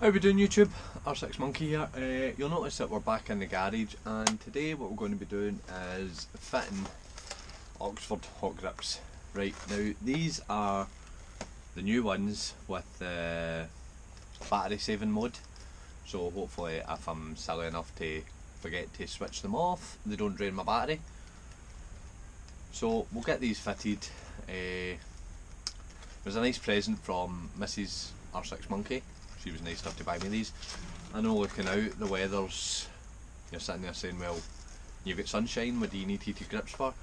How we doing YouTube? R6 Monkey here. You'll notice that we're back in the garage, and today what we're going to be doing is fitting Oxford hot grips. Right, now these are the new ones with the battery saving mode, so hopefully if I'm silly enough to forget to switch them off, they don't drain my battery. So we'll get these fitted. It was a nice present from Mrs. R6 Monkey. She was nice enough to buy me these. I know, looking out, the weather's, you're sitting there saying, well, you've got sunshine, what do you need heated grips for?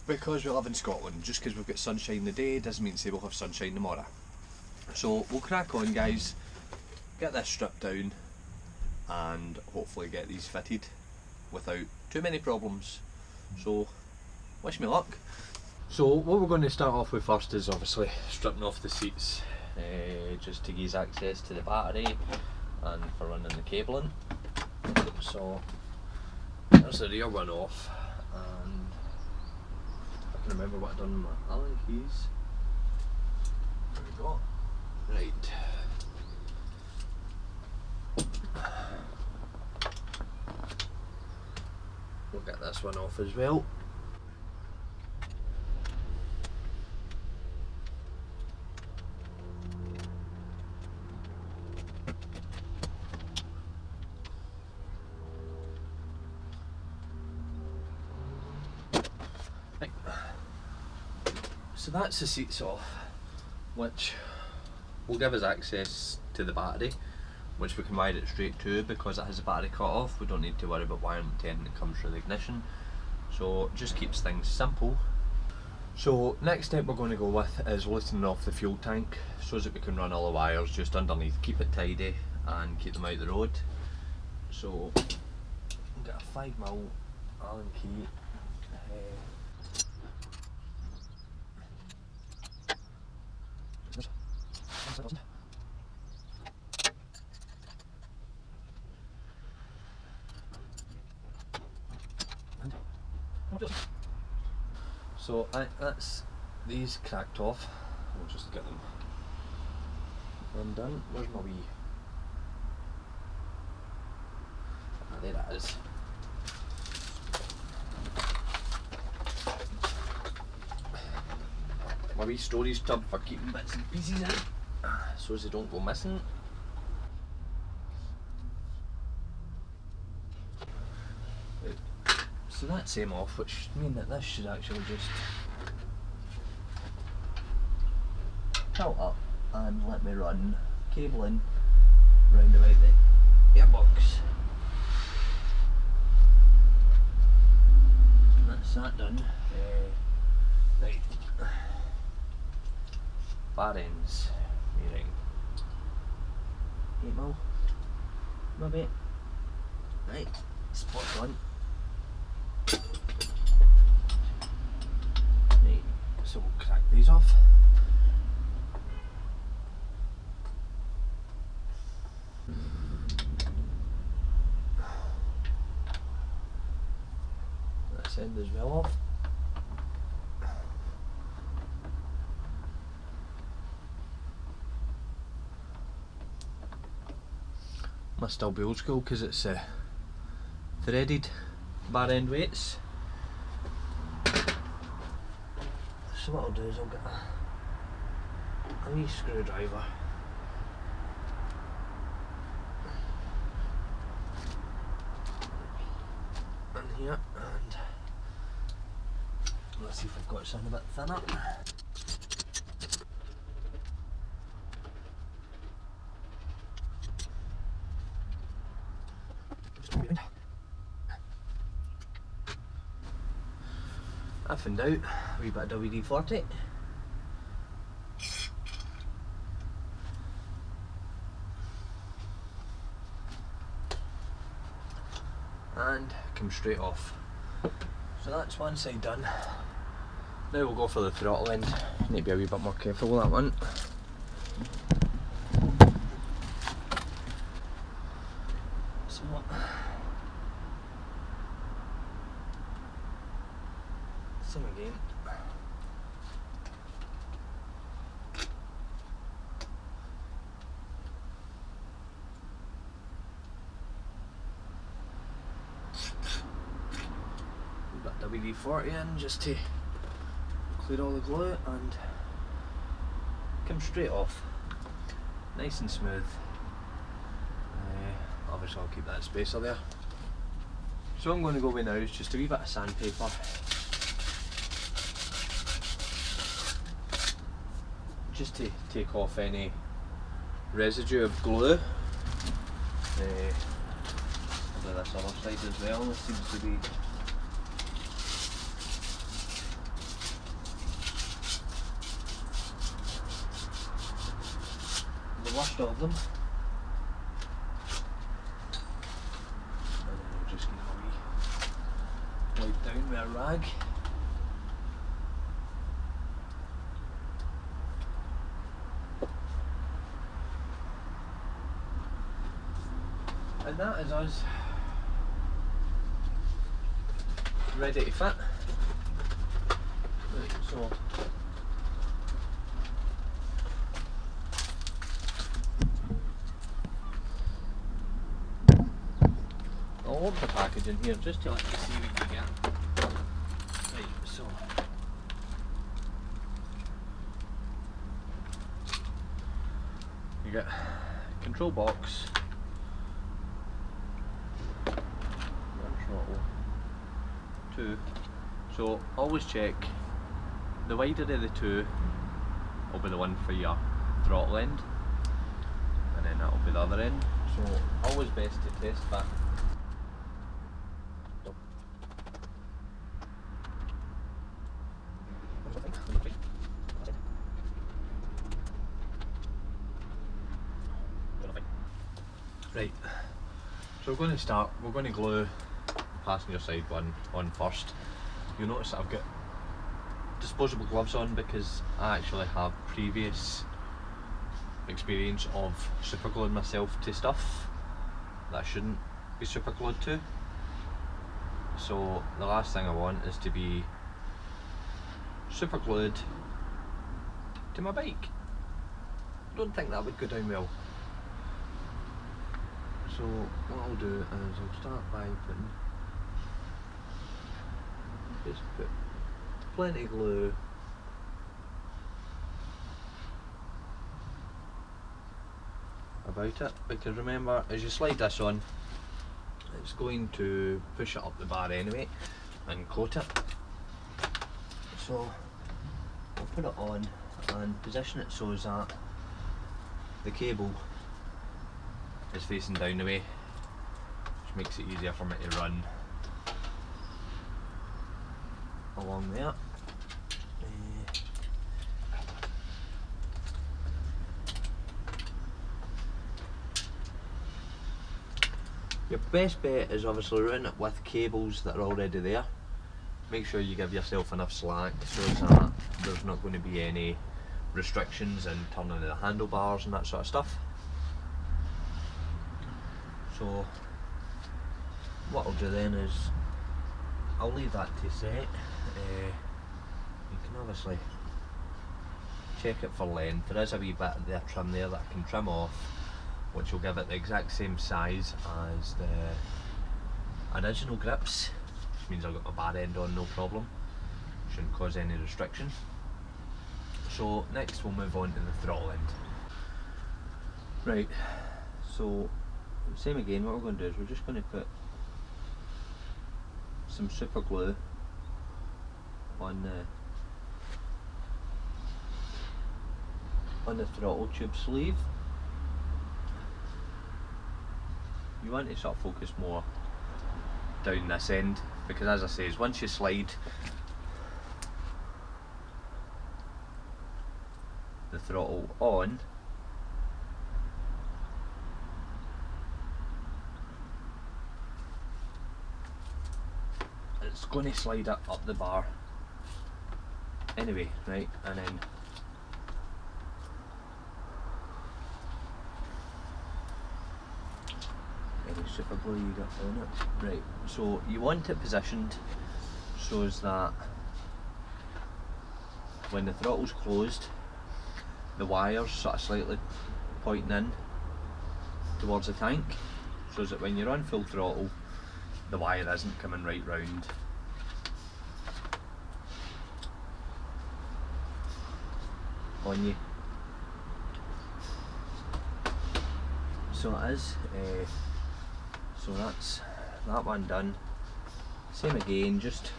Because we live in Scotland. Just because we've got sunshine today doesn't mean to say we'll have sunshine tomorrow. So we'll crack on, guys, get this stripped down and hopefully get these fitted without too many problems. So wish me luck. So what we're going to start off with first is obviously stripping off the seats, just to give access to the battery and for running the cabling. So there's the rear one off, and I can remember what I've done with my Allen keys. There we go. Right. We'll get this one off as well. So that's the seats off, which will give us access to the battery, which we can wire it straight to because it has a battery cut off. We don't need to worry about wiring the end that comes through the ignition, so it just keeps things simple. So next step we're going to go with is loosening off the fuel tank so that we can run all the wires just underneath, keep it tidy and keep them out of the road. So we've got a 5mm Allen key. So that's these cracked off. We'll just get them undone. Where's my wee? Ah, there that is. My wee storage tub for keeping bits and pieces in, so as they don't go missing. So that's them off, which means that this should actually just tilt up and let me run cabling round about the airbox. And that's that done. Right. Bar ends, measuring 8mm, maybe. Right, spot on. Right, so we'll crack these off. This end as well off. Must still be old school because it's threaded bar end weights. So what I'll do is I'll get a wee screwdriver in here, and let's see if I've got it something a bit thinner. I found out a wee bit of WD-40. And come straight off. So that's one side done. Now we'll go for the throttle end. Need to be a wee bit more careful with that one. So same again. WD-40 in just to clear all the glue and come straight off, nice and smooth. Obviously I'll keep that spacer there. So what I'm going to go with now is just a wee bit of sandpaper. Just to take off any residue of glue. I'll do this other side as well. This seems to be the worst of them. And then I'll just get a wee wipe down with a rag. And that is us ready to fit. Right, so I'll open the package in here just to let you see what you get. Right, so you get control box, throttle, 2. So always check the wider of the 2 will be the one for your throttle end, and then that will be the other end. So always best to test that. Right, so we're going to glue the passenger side one on first. You'll notice that I've got disposable gloves on because I actually have previous experience of supergluing myself to stuff that I shouldn't be superglued to. So the last thing I want is to be superglued to my bike. Don't think that would go down well. So what I'll do is I'll start by putting, just put plenty of glue about it, because remember, as you slide this on, it's going to push it up the bar anyway and coat it. So I'll put it on and position it so that the cable is facing down the way, which makes it easier for me to run along there. Your best bet is obviously running it with cables that are already there. Make sure you give yourself enough slack so that there's not going to be any restrictions in turning the handlebars and that sort of stuff. So what I'll do then is I'll leave that to set. You can obviously check it for length. There is a wee bit of the trim there that I can trim off, which will give it the exact same size as the original grips, which means I've got my bar end on no problem. Shouldn't cause any restriction. So next we'll move on to the throttle end. Right, so same again, what we're going to do is we're just going to put some super glue on the throttle tube sleeve. You want to sort of focus more down this end, because as I say, once you slide the throttle on, it's going to slide it up the bar anyway, right? And then any super glue you got on it, right? So you want it positioned so as that when the throttle's closed, the wire's sort of slightly pointing in towards the tank, so that when you're on full throttle, the wire isn't coming right round on you. So it is. So that's that one done. Same again, just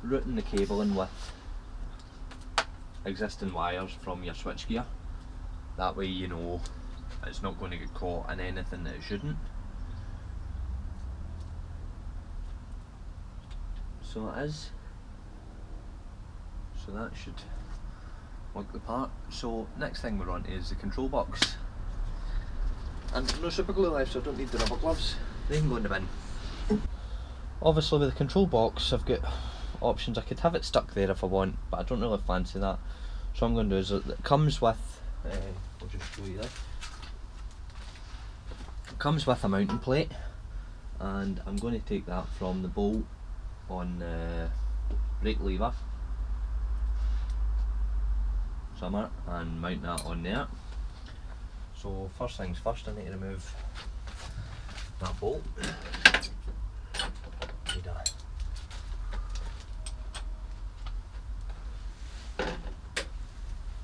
routing the cabling with existing wires from your switchgear. That way you know it's not going to get caught in anything that it shouldn't. So it is. So that should work the part. So next thing we're on is the control box. And no super glue left, so I don't need the rubber gloves. They can go in the bin. Obviously with the control box I've got options. I could have it stuck there if I want, but I don't really fancy that. So what I'm going to do is it comes with, I'll just show you this. It comes with a mounting plate, and I'm going to take that from the bolt on the brake lever somewhere and mount that on there. So first things first, I need to remove that bolt. Need a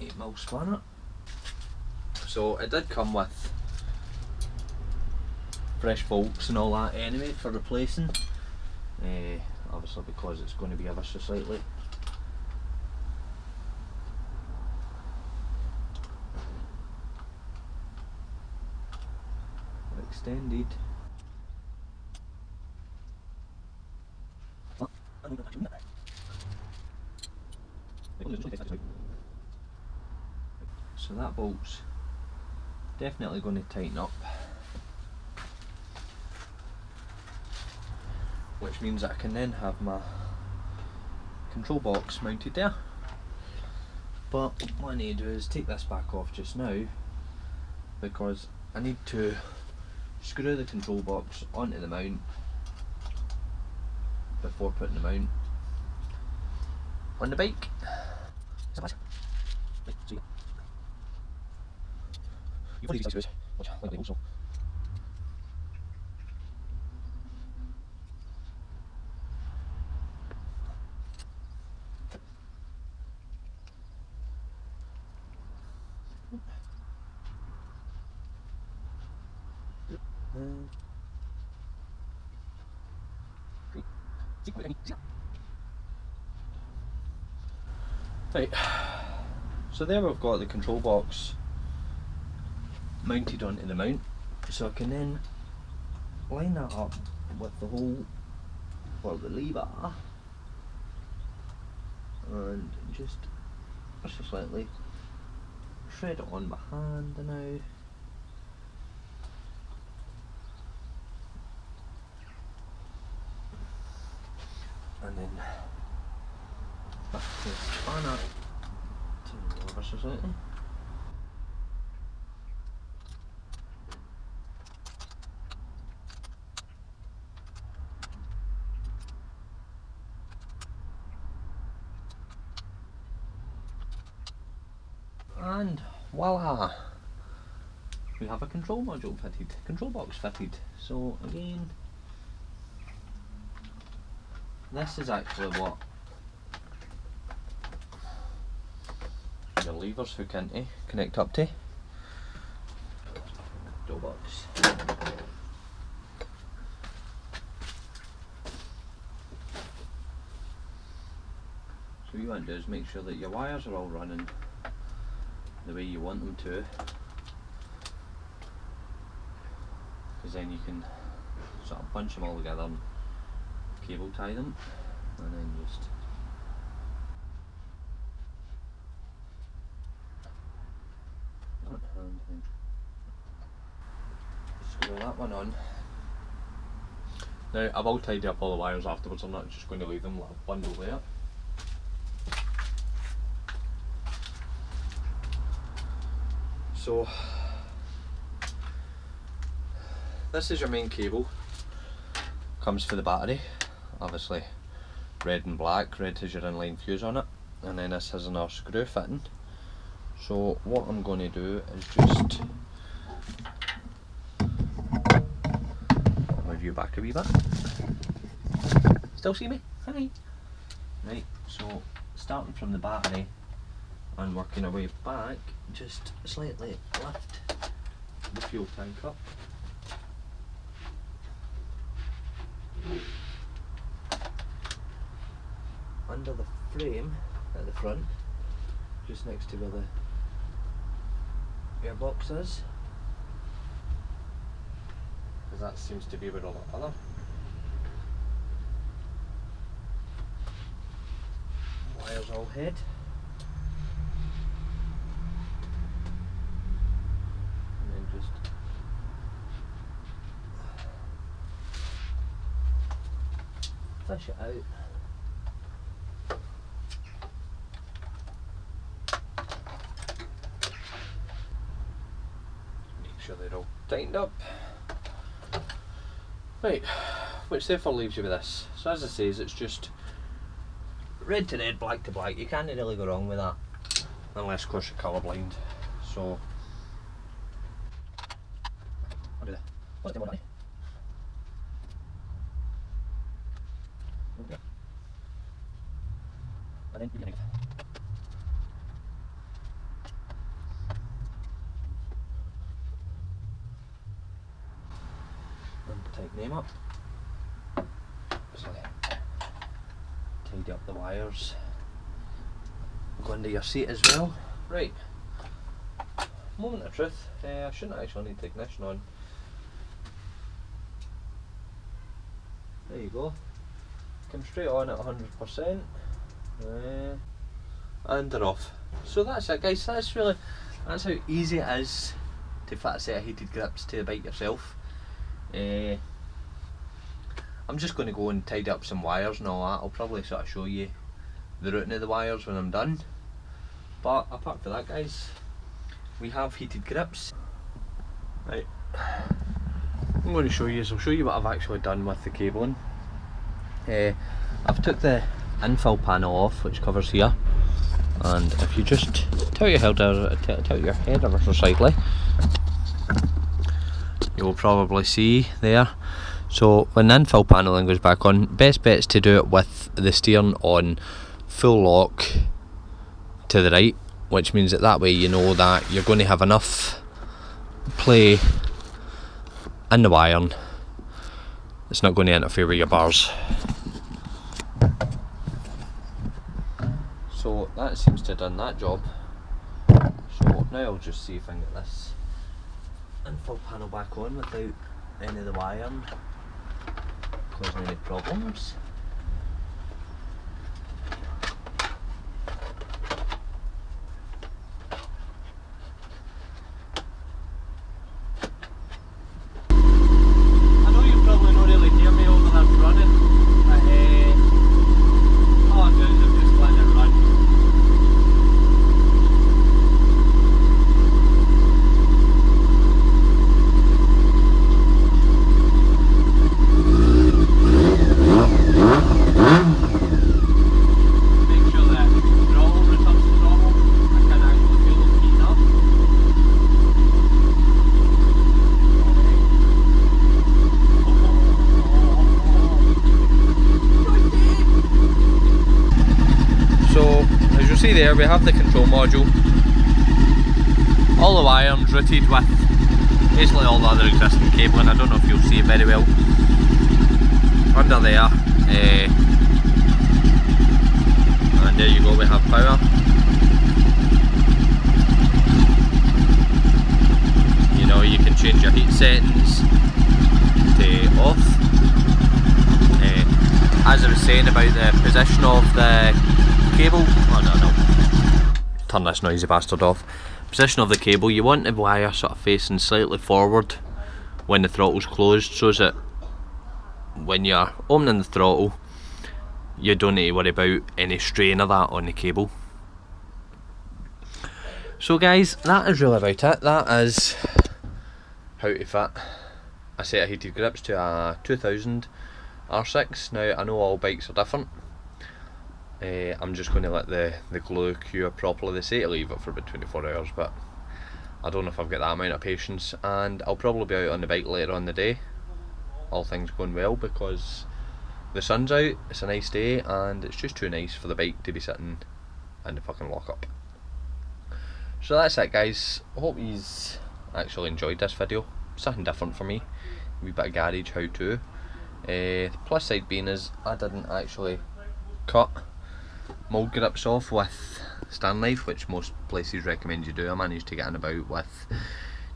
8mm spanner. So it did come with fresh bolts and all that anyway for replacing, obviously because it's going to be ever so slightly. Extended. So that bolt's definitely going to tighten up, which means that I can then have my control box mounted there. But what I need to do is take this back off just now, because I need to screw the control box onto the mount before putting the mount on the bike. Right, so there we've got the control box mounted onto the mount, so I can then line that up with the hole for the lever and just slightly shred it on by hand now. And then back to the spanner, turn it over so slightly. And voila! We have a control module fitted, control box fitted. So again, this is actually what your levers hook into, connect up to. Control box. So what you want to do is make sure that your wires are all running the way you want them to, because then you can sort of bunch them all together and cable tie them, and then just screw that one on. Now I will tidy up all the wires afterwards, I'm not just going to leave them like a bundle there. So this is your main cable, comes for the battery, obviously red and black. Red has your inline fuse on it, and then this has another screw fitting. So what I'm going to do is just move you back a wee bit. Still see me? Hi. Right, so starting from the battery, and working our way back, just slightly lift the fuel tank up. Under the frame at the front, just next to where the airbox is, because that seems to be where all the other wires all head. And then just fish it out. Sure they're all tightened up. Right, which therefore leaves you with this. So as I say, it's just red to red, black to black. You can't really go wrong with that, unless of course you're colourblind. So I'll do that. What's the money? And then you can tighten them up. So tidy up the wires. Go under your seat as well. Right. Moment of truth. I shouldn't actually need the ignition on. There you go. Come straight on at 100%. And they're off. So that's it, guys. That's how easy it is to fit a set of heated grips to the bike yourself. I'm just going to go and tidy up some wires and all that. I'll probably sort of show you the routing of the wires when I'm done. But apart from that, guys, we have heated grips. Right, I'm going to show you. So I'll show you what I've actually done with the cabling. I've took the infill panel off, which covers here, and if you just tilt your head ever so slightly, you will probably see there. So when the infill paneling goes back on, best bet is to do it with the steering on full lock to the right, which means that way you know that you're going to have enough play in the wiring. It's not going to interfere with your bars. So that seems to have done that job. So now I'll just see if I can get this infill panel back on without any of the wiring causing any problems. I know you probably not really hear me over there running, but all I'm doing is I'm just letting it run. See there, we have the control module, all the wirings routed with basically all the other existing cabling. I don't know if you'll see it very well under there, and there you go, we have power. You know, you can change your heat settings to off. As I was saying about the position of the cable, turn this noisy bastard off. Position of the cable, you want the wire sort of facing slightly forward when the throttle's closed, so that when you're opening the throttle you don't need to worry about any strain of that on the cable. So guys, that is really about it. That is how to fit a set of heated grips to a 2000 R6. Now I know all bikes are different. I'm just going to let the glue cure properly. They say to leave it for about 24 hours, but I don't know if I've got that amount of patience, and I'll probably be out on the bike later on the day, all things going well, because the sun's out, it's a nice day, and it's just too nice for the bike to be sitting in the fucking lockup. So that's it, guys. I hope you actually enjoyed this video. Something different for me. A wee bit of garage how to. The plus side being is I didn't actually cut mould grips off with stand knife, which most places recommend you do. I managed to get in about with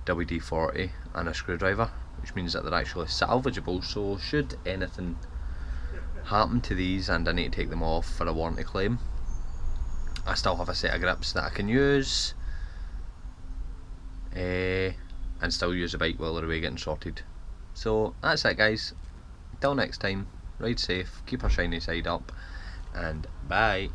WD-40 and a screwdriver, which means that they're actually salvageable, so should anything happen to these and I need to take them off for a warranty claim, I still have a set of grips that I can use and still use the bike while they're away getting sorted. So that's it, guys. Until next time, ride safe, keep our shiny side up, and bye.